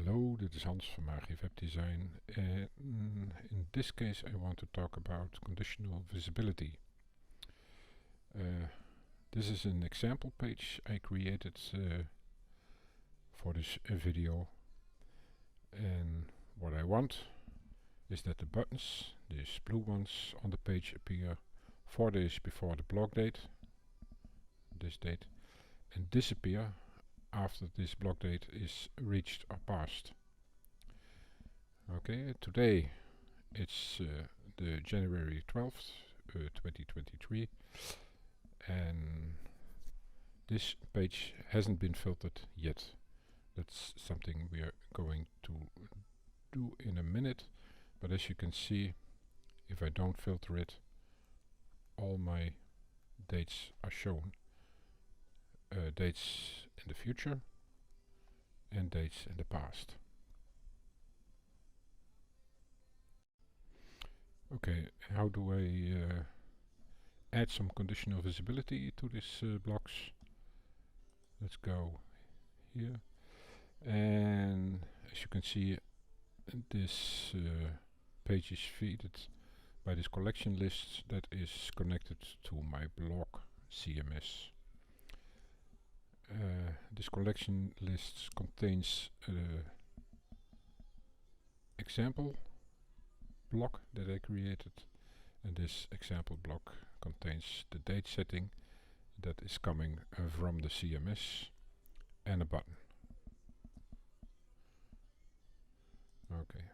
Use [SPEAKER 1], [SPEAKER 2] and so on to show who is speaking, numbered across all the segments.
[SPEAKER 1] Hello, dit is Hans from AG Webdesign. In this case I want to talk about conditional visibility. This is an example page I created for this video, and what I want is that the buttons, these blue ones on the page, appear 4 days before the blog date, this date, and disappear after this blog date is reached or passed. Okay, today it's the January 12th, 2023, and this page hasn't been filtered yet. That's something we are going to do in a minute, but as you can see, if I don't filter it, all my dates are shown. Dates in the future and dates in the past. Okay, how do I add some conditional visibility to these blocks? Let's go here, and as you can see, this page is fed by this collection list that is connected to my blog CMS. This collection list contains example block that I created, and this example block contains the date setting that is coming from the CMS and a button. Okay,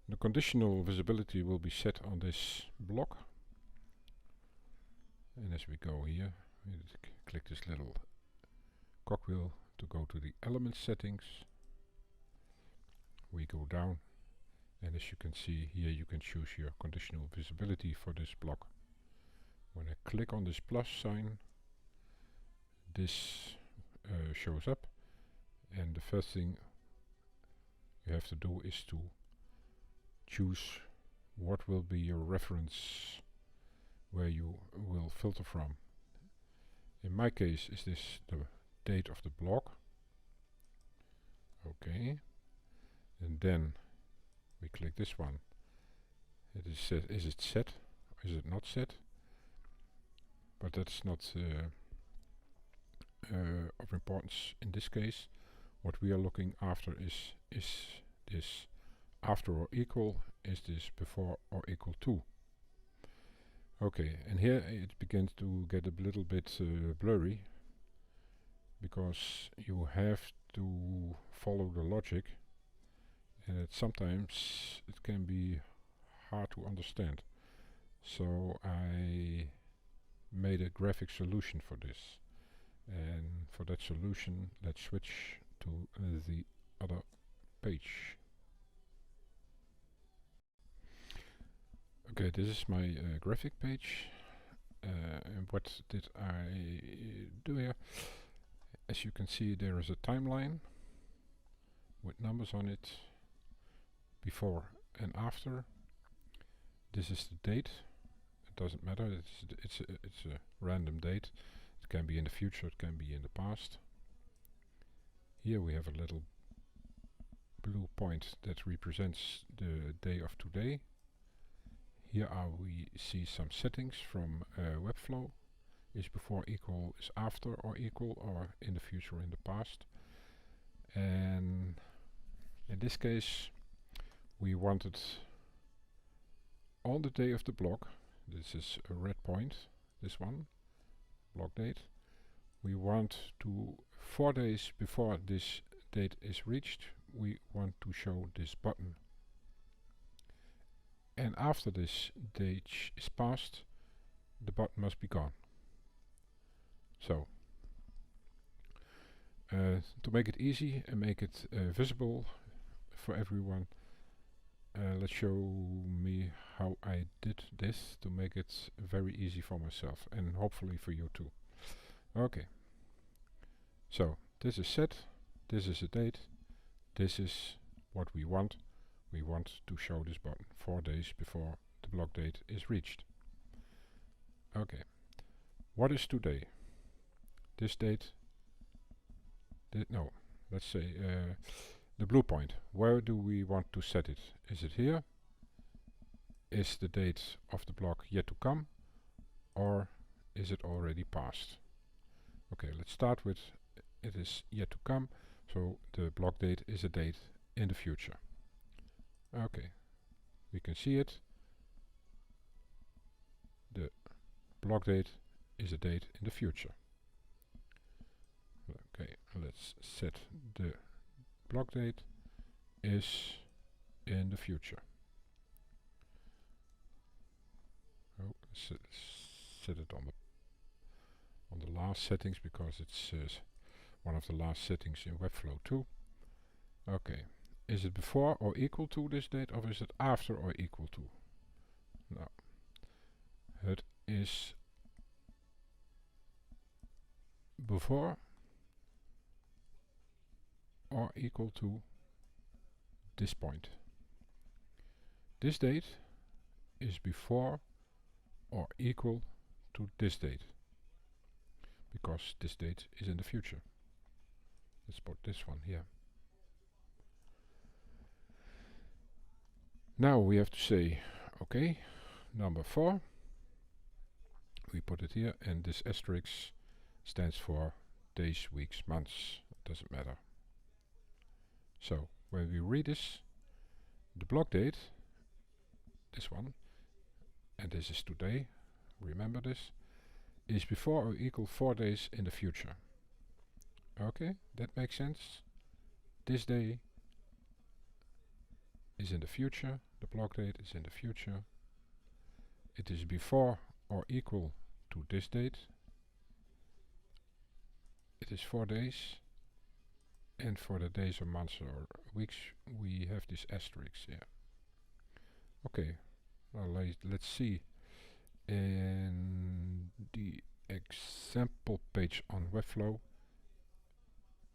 [SPEAKER 1] the conditional visibility will be set on this block, and as we go here, we click this little cogwheel to go to the element settings. We go down, and as you can see here, you can choose your conditional visibility for this block. When I click on this plus sign, this shows up, and the first thing you have to do is to choose what will be your reference where you will filter from. In my case, is this the date of the blog? Okay, and then we click this one. It is set. Is it set? Is it not set? But that's not of importance in this case. What we are looking after is this after or equal? Is this before or equal to? Okay, and here it begins to get a little bit blurry, because you have to follow the logic, and sometimes it can be hard to understand. So I made a graphic solution for this, and for that solution let's switch to the other page. Okay, this is my graphic page, and what did I do here? As you can see, there is a timeline with numbers on it, before and after. This is the date. It doesn't matter, it's a random date. It can be in the future, it can be in the past. Here we have a little blue point that represents the day of today. Here we see some settings from Webflow. Is before equal, is after or equal, or in the future or in the past. And in this case we wanted on the day of the blog, this is a red point, this one, blog date, we want to 4 days before this date is reached, we want to show this button. And after this date is passed, the button must be gone. So, to make it easy and make it visible for everyone, let's show me how I did this to make it very easy for myself and hopefully for you too. Okay, so this is set, this is a date, this is what we want. We want to show this button 4 days before the blog date is reached. Okay, what is today? This date, no, let's say The blue point, where do we want to set it? Is it here? Is the date of the block yet to come, or is it already past? Okay, let's start with it is yet to come, so the block date is a date in the future. Okay, we can see it. The block date is a date in the future. Okay, let's set the block date is in the future. Oh, set it on the last settings, because it's one of the last settings in Webflow 2. Okay, is it before or equal to this date, or is it after or equal to? No, it is before or equal to this point. This date is before or equal to this date, because this date is in the future. Let's put this one here. Now we have to say, okay, number 4, we put it here, and this asterisk stands for days, weeks, months, doesn't matter. So when we read this, the block date, this one, and this is today, remember this, is before or equal 4 days in the future. Okay, that makes sense. This day is in the future, the block date is in the future. It is before or equal to this date. It is 4 days, and for the days or months or weeks we have this asterisk here. Okay, well, let's see in the example page on Webflow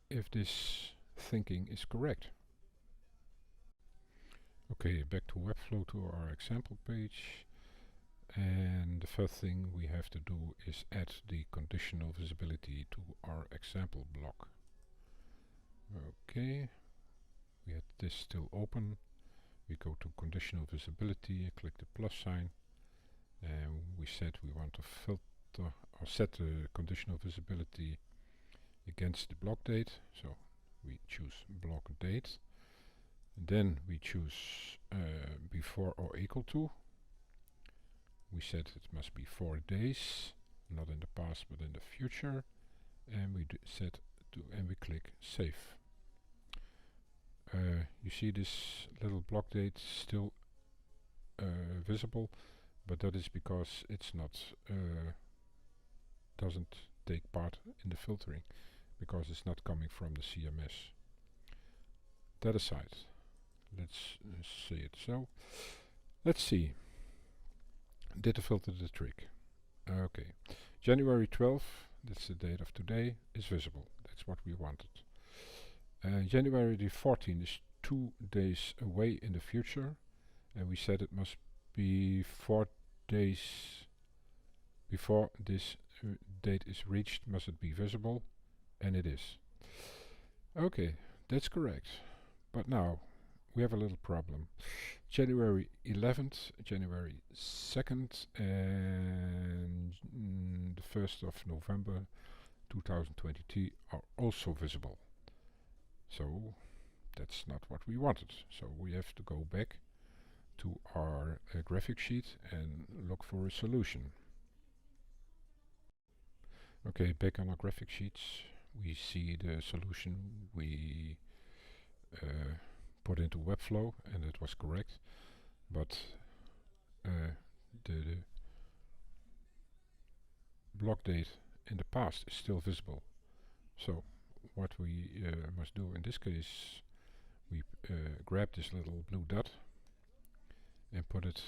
[SPEAKER 1] if this thinking is correct. Okay, back to Webflow, to our example page, and the first thing we have to do is add the conditional visibility to our example block. Okay, we have this still open. We go to conditional visibility, click the plus sign, and we said we want to filter or set the conditional visibility against the block date, so we choose block date. Then we choose before or equal to. We said it must be 4 days, not in the past but in the future, and we set to, and we click save. You see this little block date still visible, but that is because it's not doesn't take part in the filtering, because it's not coming from the CMS. That aside, let's say it so. Let's see. Did the filter the trick? Okay, January 12th, that's the date of today, is visible. That's what we wanted. January the 14th is 2 days away in the future, and we said it must be 4 days before this date is reached, must it be visible, and it is. Okay, that's correct. But now we have a little problem. January 11th, January 2nd, and the 1st of November 2022 are also visible. So that's not what we wanted. So we have to go back to our graphic sheet and look for a solution. Okay, back on our graphic sheets, we see the solution we put into Webflow, and it was correct, but the block date in the past is still visible. So what we must do in this case, we grab this little blue dot and put it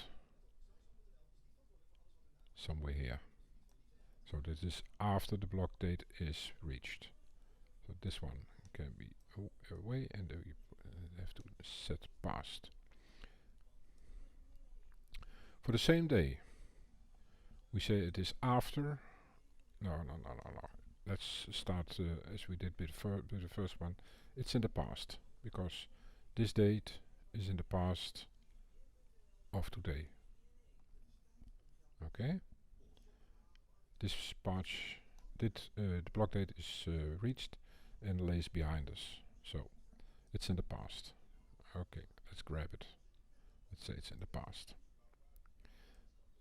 [SPEAKER 1] somewhere here. So this is after the block date is reached. So this one can be away, and we have to set past. For the same day, we say it is after. No. Let's start as we did with the first one. It's in the past, because this date is in the past of today. Okay, this patch the block date is reached and lays behind us, so it's in the past. Okay, let's grab it. Let's say it's in the past.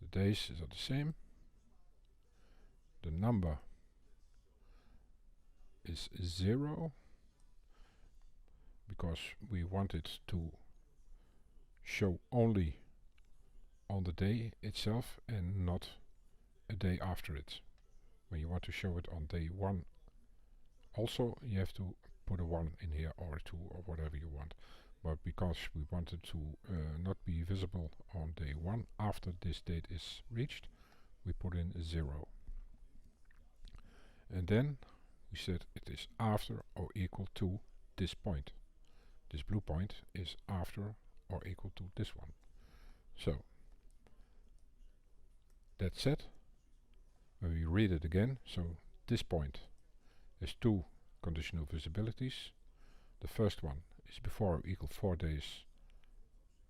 [SPEAKER 1] The days are the same. The number is 0 because we want it to show only on the day itself and not a day after it. When you want to show it on day 1 also, you have to put a 1 in here or 2 or whatever you want. But because we wanted to not be visible on day 1 after this date is reached, we put in a 0. And then we said it is after or equal to this point. This blue point is after or equal to this one. So that's set. When we read it again, so this point has 2 conditional visibilities. The first one is before or equal 4 days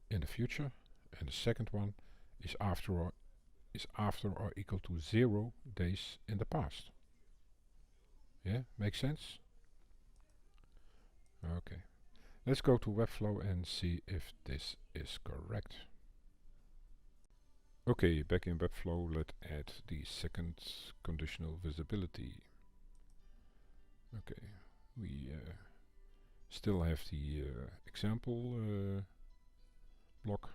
[SPEAKER 1] in the future, and the second one is after or equal to 0 days in the past. Yeah, makes sense? Okay. Let's go to Webflow and see if this is correct. Okay, back in Webflow, let's add the second conditional visibility. Okay, we still have the example block.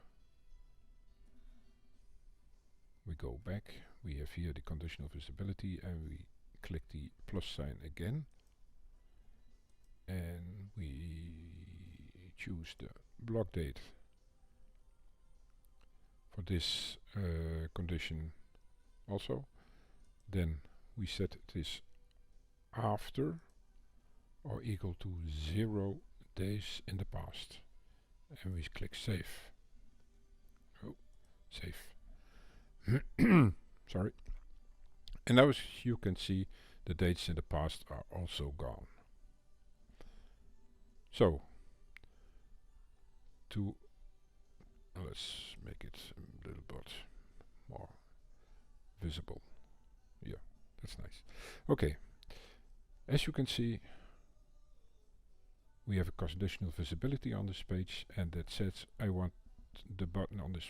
[SPEAKER 1] We go back, we have here the conditional visibility, and we click the plus sign again, and we choose the block date for this condition also. Then we set this after or equal to 0 days in the past, and we click save. Oh, save. Sorry. And now as you can see, the dates in the past are also gone. So to let's make it a little bit more visible. Yeah, that's nice. Okay, as you can see, we have a conditional visibility on this page, and that says I want the button on this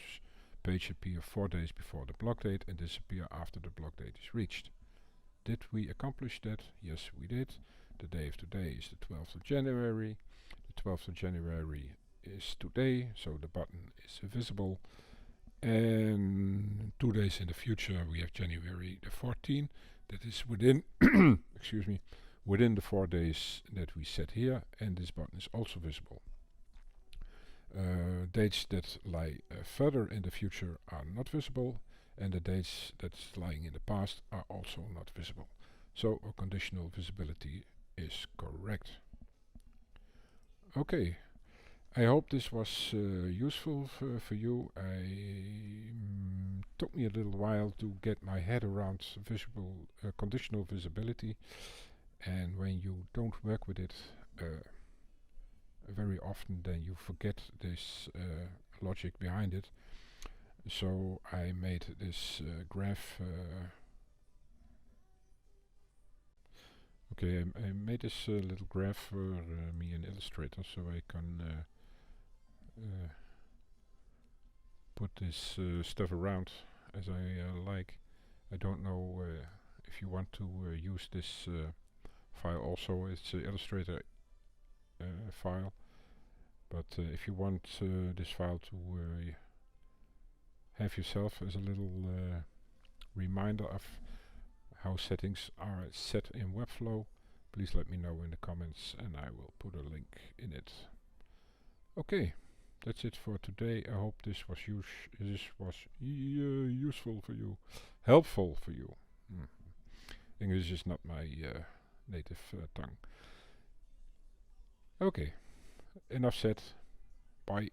[SPEAKER 1] page appear 4 days before the block date and disappear after the block date is reached. Did we accomplish that? Yes, we did. The day of today is the 12th of January. The 12th of January is today, so the button is visible. And 2 days in the future we have January the 14th. That is within excuse me, within the 4 days that we set here, and this button is also visible. Dates that lie further in the future are not visible, and the dates that's lying in the past are also not visible. So our conditional visibility is correct. Okay, I hope this was useful for you. Took me a little while to get my head around conditional visibility, and when you don't work with it very often, then you forget this logic behind it. So I made this graph. Okay, I made this little graph for me in Illustrator, so I can put this stuff around as I like. I don't know if you want to use this file also. It's an Illustrator file, but if you want this file to have yourself as a little reminder of how settings are set in Webflow, please let me know in the comments and I will put a link in it. Okay, that's it for today. I hope this was useful for you, helpful for you. English is not my native tongue. Okay, enough said. Bye.